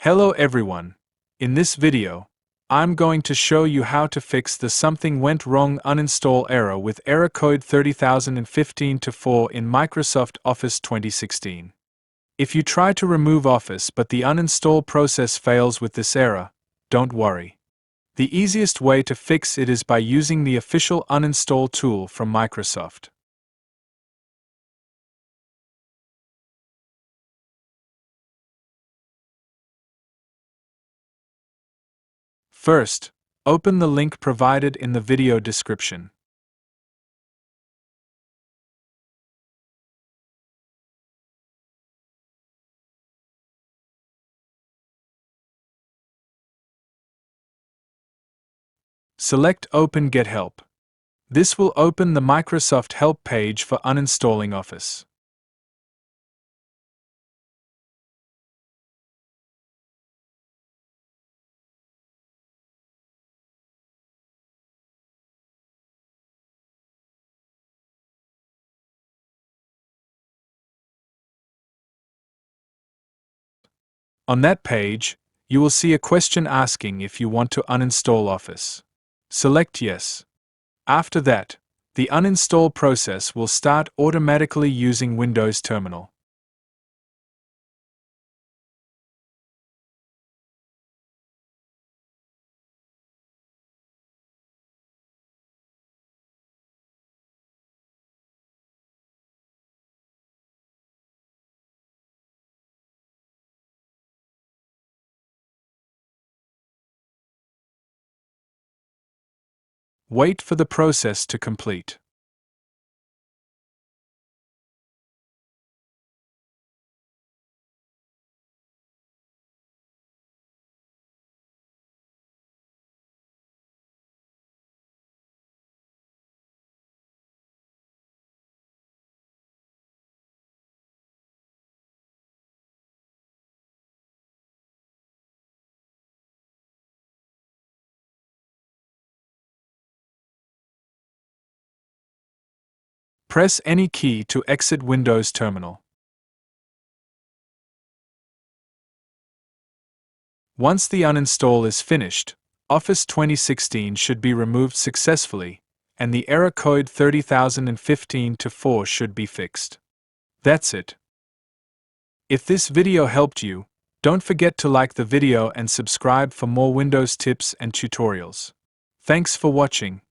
Hello everyone. In this video, I'm going to show you how to fix the something went wrong uninstall error with error code 30015-4 in Microsoft Office 2016. If you try to remove Office but the uninstall process fails with this error, don't worry. The easiest way to fix it is by using the official uninstall tool from Microsoft. First, open the link provided in the video description. Select Open Get Help. This will open the Microsoft Help page for uninstalling Office. On that page, you will see a question asking if you want to uninstall Office. Select Yes. After that, the uninstall process will start automatically using Windows Terminal. Wait for the process to complete. Press any key to exit Windows Terminal. Once the uninstall is finished, Office 2016 should be removed successfully, and the error code 30015-4 should be fixed. That's it. If this video helped you, don't forget to like the video and subscribe for more Windows tips and tutorials. Thanks for watching.